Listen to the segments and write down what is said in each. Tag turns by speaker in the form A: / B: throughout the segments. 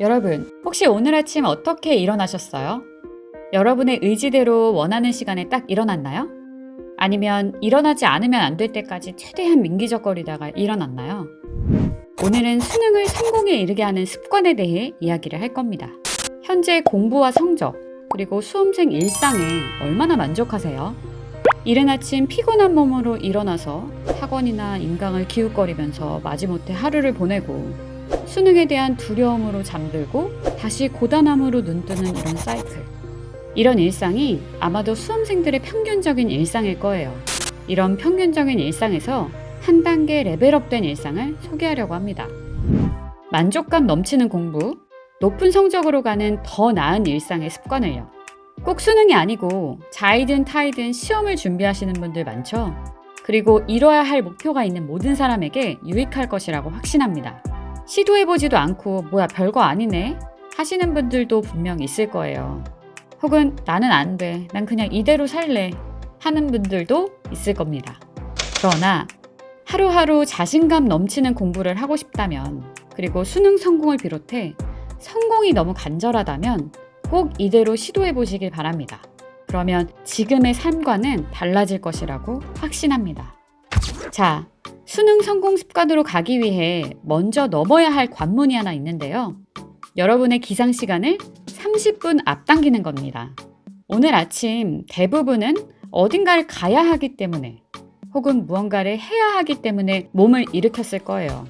A: 여러분, 혹시 오늘 아침 어떻게 일어나셨어요? 여러분의 의지대로 원하는 시간에 딱 일어났나요? 아니면 일어나지 않으면 안 될 때까지 최대한 민기적거리다가 일어났나요? 오늘은 수능을 성공에 이르게 하는 습관에 대해 이야기를 할 겁니다. 현재 공부와 성적, 그리고 수험생 일상에 얼마나 만족하세요? 이른 아침 피곤한 몸으로 일어나서 학원이나 인강을 기웃거리면서 마지못해 하루를 보내고 수능에 대한 두려움으로 잠들고 다시 고단함으로 눈뜨는 이런 사이클. 이런 일상이 아마도 수험생들의 평균적인 일상일 거예요. 이런 평균적인 일상에서 한 단계 레벨업된 일상을 소개하려고 합니다. 만족감 넘치는 공부, 높은 성적으로 가는 더 나은 일상의 습관을요. 꼭 수능이 아니고 자이든 타이든 시험을 준비하시는 분들 많죠? 그리고 이뤄야 할 목표가 있는 모든 사람에게 유익할 것이라고 확신합니다. 시도해보지도 않고 뭐야 별거 아니네 하시는 분들도 분명 있을 거예요. 혹은 나는 안 돼, 난 그냥 이대로 살래 하는 분들도 있을 겁니다. 그러나 하루하루 자신감 넘치는 공부를 하고 싶다면, 그리고 수능 성공을 비롯해 성공이 너무 간절하다면 꼭 이대로 시도해보시길 바랍니다. 그러면 지금의 삶과는 달라질 것이라고 확신합니다. 자, 수능 성공 습관으로 가기 위해 먼저 넘어야 할 관문이 하나 있는데요. 여러분의 기상 시간을 30분 앞당기는 겁니다. 오늘 아침 대부분은 어딘가를 가야 하기 때문에 혹은 무언가를 해야 하기 때문에 몸을 일으켰을 거예요.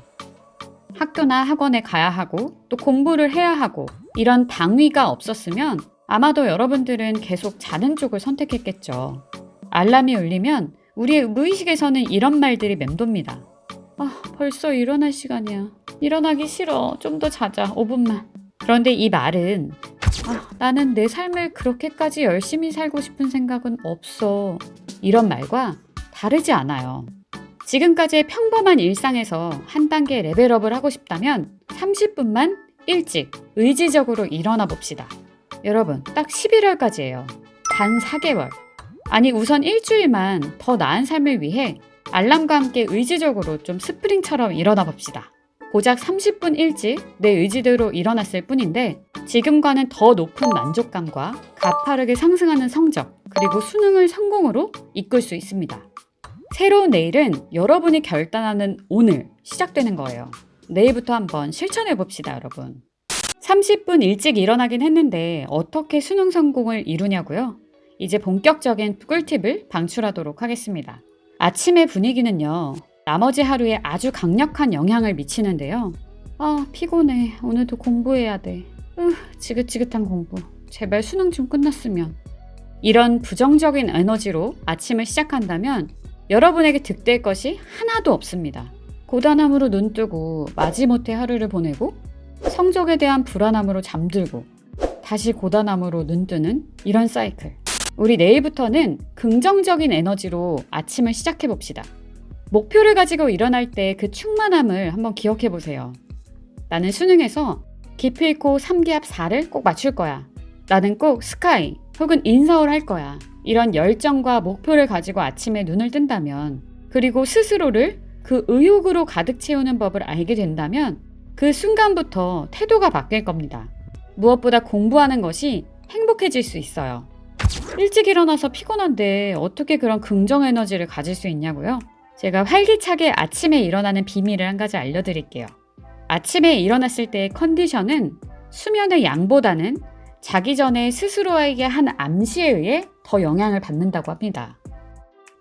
A: 학교나 학원에 가야 하고 또 공부를 해야 하고 이런 당위가 없었으면 아마도 여러분들은 계속 자는 쪽을 선택했겠죠. 알람이 울리면 우리의 무의식에서는 이런 말들이 맴돕니다. 벌써 일어날 시간이야. 일어나기 싫어. 좀 더 자자. 5분만. 그런데 이 말은 나는 내 삶을 그렇게까지 열심히 살고 싶은 생각은 없어. 이런 말과 다르지 않아요. 지금까지의 평범한 일상에서 한 단계 레벨업을 하고 싶다면 30분만 일찍 의지적으로 일어나 봅시다. 여러분, 딱 11월까지예요. 단 4개월. 아니, 우선 일주일만 더 나은 삶을 위해 알람과 함께 의지적으로 좀 스프링처럼 일어나 봅시다. 고작 30분 일찍 내 의지대로 일어났을 뿐인데 지금과는 더 높은 만족감과 가파르게 상승하는 성적, 그리고 수능을 성공으로 이끌 수 있습니다. 새로운 내일은 여러분이 결단하는 오늘 시작되는 거예요. 내일부터 한번 실천해 봅시다, 여러분. 30분 일찍 일어나긴 했는데 어떻게 수능 성공을 이루냐고요? 이제 본격적인 꿀팁을 방출하도록 하겠습니다. 아침의 분위기는요, 나머지 하루에 아주 강력한 영향을 미치는데요. 피곤해. 오늘도 공부해야 돼. 지긋지긋한 공부. 제발 수능 좀 끝났으면. 이런 부정적인 에너지로 아침을 시작한다면 여러분에게 득될 것이 하나도 없습니다. 고단함으로 눈뜨고 마지못해 하루를 보내고 성적에 대한 불안함으로 잠들고 다시 고단함으로 눈뜨는 이런 사이클. 우리 내일부터는 긍정적인 에너지로 아침을 시작해 봅시다. 목표를 가지고 일어날 때 그 충만함을 한번 기억해 보세요. 나는 수능에서 기필코 3기합 4를 꼭 맞출 거야. 나는 꼭 스카이 혹은 인서울 할 거야. 이런 열정과 목표를 가지고 아침에 눈을 뜬다면, 그리고 스스로를 그 의욕으로 가득 채우는 법을 알게 된다면 그 순간부터 태도가 바뀔 겁니다. 무엇보다 공부하는 것이 행복해질 수 있어요. 일찍 일어나서 피곤한데 어떻게 그런 긍정 에너지를 가질 수 있냐고요? 제가 활기차게 아침에 일어나는 비밀을 한 가지 알려드릴게요. 아침에 일어났을 때의 컨디션은 수면의 양보다는 자기 전에 스스로에게 한 암시에 의해 더 영향을 받는다고 합니다.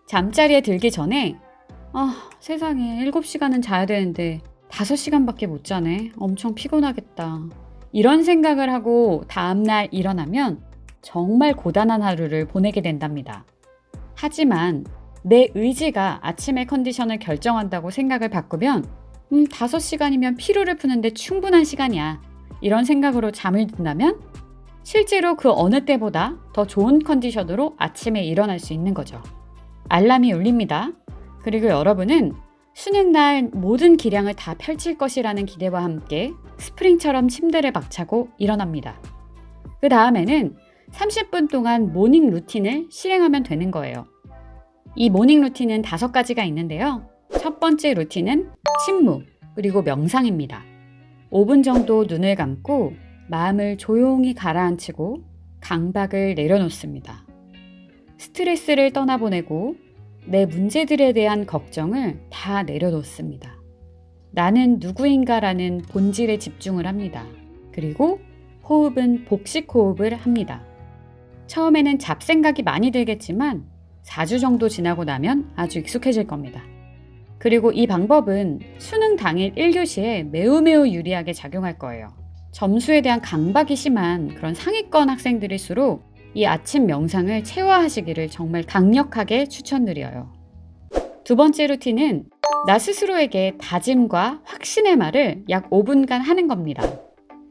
A: 잠자리에 들기 전에 세상에 7시간은 자야 되는데 5시간밖에 못 자네. 엄청 피곤하겠다. 이런 생각을 하고 다음날 일어나면 정말 고단한 하루를 보내게 된답니다. 하지만 내 의지가 아침의 컨디션을 결정한다고 생각을 바꾸면 5시간이면 피로를 푸는데 충분한 시간이야. 이런 생각으로 잠을 든다면 실제로 그 어느 때보다 더 좋은 컨디션으로 아침에 일어날 수 있는 거죠. 알람이 울립니다. 그리고 여러분은 수능날 모든 기량을 다 펼칠 것이라는 기대와 함께 스프링처럼 침대를 박차고 일어납니다. 그 다음에는 30분 동안 모닝 루틴을 실행하면 되는 거예요. 이 모닝 루틴은 5가지가 있는데요. 첫 번째 루틴은 침묵, 그리고 명상입니다. 5분 정도 눈을 감고 마음을 조용히 가라앉히고 강박을 내려놓습니다. 스트레스를 떠나보내고 내 문제들에 대한 걱정을 다 내려놓습니다. 나는 누구인가라는 본질에 집중을 합니다. 그리고 호흡은 복식 호흡을 합니다. 처음에는 잡생각이 많이 들겠지만 4주 정도 지나고 나면 아주 익숙해질 겁니다. 그리고 이 방법은 수능 당일 1교시에 매우 유리하게 작용할 거예요. 점수에 대한 강박이 심한 그런 상위권 학생들일수록 이 아침 명상을 체화하시기를 정말 강력하게 추천드려요. 두 번째 루틴은 나 스스로에게 다짐과 확신의 말을 약 5분간 하는 겁니다.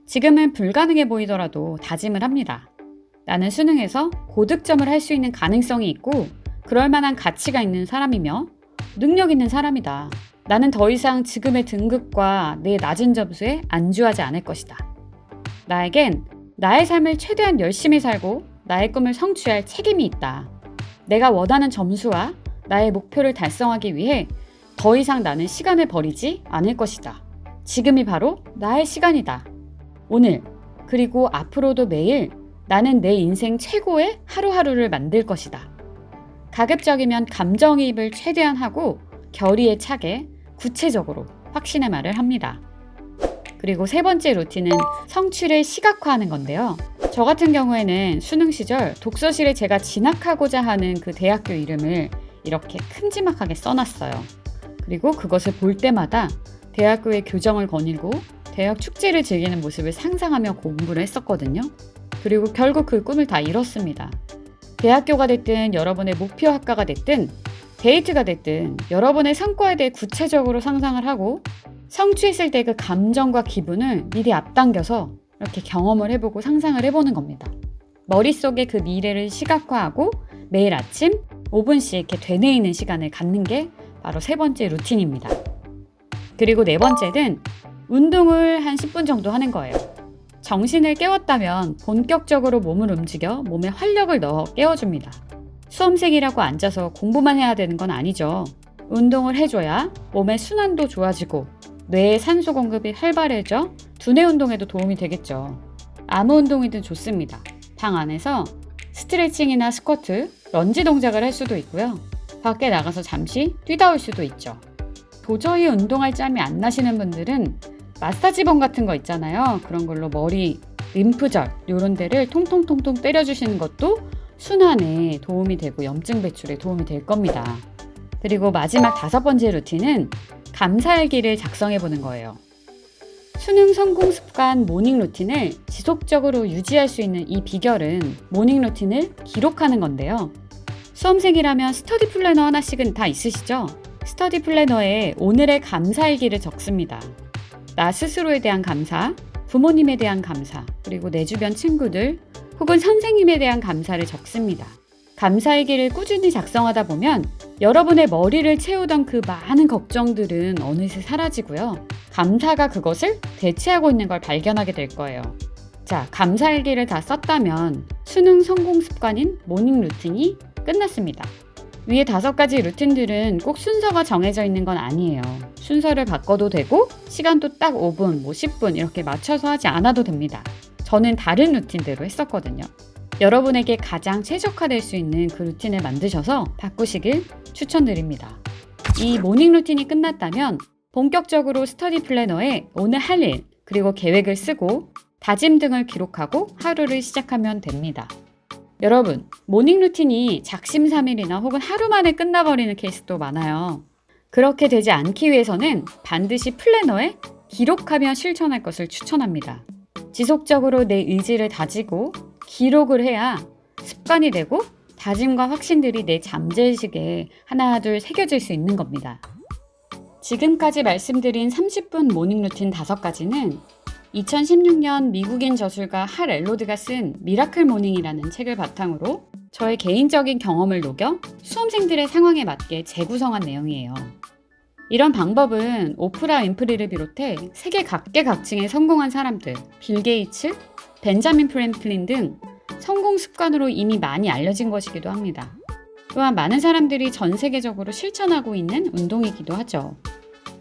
A: 지금은 불가능해 보이더라도 다짐을 합니다. 나는 수능에서 고득점을 할 수 있는 가능성이 있고 그럴 만한 가치가 있는 사람이며 능력 있는 사람이다. 나는 더 이상 지금의 등급과 내 낮은 점수에 안주하지 않을 것이다. 나에겐 나의 삶을 최대한 열심히 살고 나의 꿈을 성취할 책임이 있다. 내가 원하는 점수와 나의 목표를 달성하기 위해 더 이상 나는 시간을 버리지 않을 것이다. 지금이 바로 나의 시간이다. 오늘 그리고 앞으로도 매일 나는 내 인생 최고의 하루하루를 만들 것이다. 가급적이면 감정이입을 최대한 하고 결의에 차게 구체적으로 확신의 말을 합니다. 그리고 세 번째 루틴은 성취를 시각화하는 건데요. 저 같은 경우에는 수능 시절 독서실에 제가 진학하고자 하는 그 대학교 이름을 이렇게 큼지막하게 써놨어요. 그리고 그것을 볼 때마다 대학교의 교정을 거닐고 대학 축제를 즐기는 모습을 상상하며 공부를 했었거든요. 그리고 결국 그 꿈을 다 이뤘습니다. 대학교가 됐든 여러분의 목표 학과가 됐든 데이트가 됐든 여러분의 성과에 대해 구체적으로 상상을 하고 성취했을 때 그 감정과 기분을 미리 앞당겨서 이렇게 경험을 해보고 상상을 해보는 겁니다. 머릿속에 그 미래를 시각화하고 매일 아침 5분씩 이렇게 되뇌이는 시간을 갖는 게 바로 세 번째 루틴입니다. 그리고 네 번째는 운동을 한 10분 정도 하는 거예요. 정신을 깨웠다면 본격적으로 몸을 움직여 몸에 활력을 넣어 깨워줍니다. 수험생이라고 앉아서 공부만 해야 되는 건 아니죠. 운동을 해줘야 몸의 순환도 좋아지고 뇌의 산소 공급이 활발해져 두뇌 운동에도 도움이 되겠죠. 아무 운동이든 좋습니다. 방 안에서 스트레칭이나 스쿼트, 런지 동작을 할 수도 있고요. 밖에 나가서 잠시 뛰다 올 수도 있죠. 도저히 운동할 짬이 안 나시는 분들은 마사지봉 같은 거 있잖아요. 그런 걸로 머리, 림프절 이런 데를 통통통통 때려주시는 것도 순환에 도움이 되고 염증 배출에 도움이 될 겁니다. 그리고 마지막 5번째 루틴은 감사일기를 작성해 보는 거예요. 수능 성공 습관 모닝 루틴을 지속적으로 유지할 수 있는 이 비결은 모닝 루틴을 기록하는 건데요. 수험생이라면 스터디 플래너 하나씩은 다 있으시죠? 스터디 플래너에 오늘의 감사일기를 적습니다. 나 스스로에 대한 감사, 부모님에 대한 감사, 그리고 내 주변 친구들 혹은 선생님에 대한 감사를 적습니다. 감사일기를 꾸준히 작성하다 보면 여러분의 머리를 채우던 그 많은 걱정들은 어느새 사라지고요. 감사가 그것을 대체하고 있는 걸 발견하게 될 거예요. 자, 감사일기를 다 썼다면 수능 성공 습관인 모닝 루틴이 끝났습니다. 위에 5가지 루틴들은 꼭 순서가 정해져 있는 건 아니에요. 순서를 바꿔도 되고 시간도 딱 5분, 10분 이렇게 맞춰서 하지 않아도 됩니다. 저는 다른 루틴대로 했었거든요. 여러분에게 가장 최적화될 수 있는 그 루틴을 만드셔서 바꾸시길 추천드립니다. 이 모닝 루틴이 끝났다면 본격적으로 스터디 플래너에 오늘 할 일, 그리고 계획을 쓰고 다짐 등을 기록하고 하루를 시작하면 됩니다. 여러분, 모닝 루틴이 작심삼일이나 혹은 하루 만에 끝나버리는 케이스도 많아요. 그렇게 되지 않기 위해서는 반드시 플래너에 기록하며 실천할 것을 추천합니다. 지속적으로 내 의지를 다지고 기록을 해야 습관이 되고 다짐과 확신들이 내 잠재의식에 하나 둘 새겨질 수 있는 겁니다. 지금까지 말씀드린 30분 모닝 루틴 5가지는 2016년 미국인 저술가 할 엘로드가 쓴 미라클 모닝이라는 책을 바탕으로 저의 개인적인 경험을 녹여 수험생들의 상황에 맞게 재구성한 내용이에요. 이런 방법은 오프라 윈프리를 비롯해 세계 각계각층의 성공한 사람들, 빌 게이츠, 벤자민 프랭클린 등 성공 습관으로 이미 많이 알려진 것이기도 합니다. 또한 많은 사람들이 전 세계적으로 실천하고 있는 운동이기도 하죠.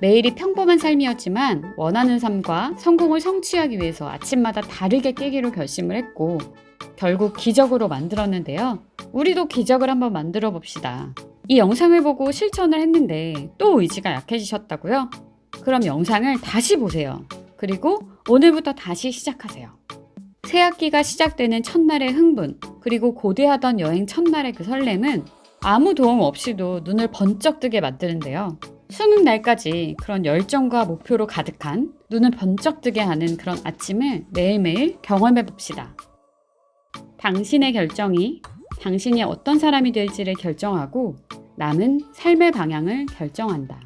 A: 매일이 평범한 삶이었지만 원하는 삶과 성공을 성취하기 위해서 아침마다 다르게 깨기로 결심을 했고 결국 기적으로 만들었는데요. 우리도 기적을 한번 만들어 봅시다. 이 영상을 보고 실천을 했는데 또 의지가 약해지셨다고요? 그럼 영상을 다시 보세요. 그리고 오늘부터 다시 시작하세요. 새 학기가 시작되는 첫날의 흥분, 그리고 고대하던 여행 첫날의 그 설렘은 아무 도움 없이도 눈을 번쩍 뜨게 만드는데요. 수능 날까지 그런 열정과 목표로 가득한 눈을 번쩍 뜨게 하는 그런 아침을 매일매일 경험해 봅시다. 당신의 결정이 당신이 어떤 사람이 될지를 결정하고 남은 삶의 방향을 결정한다.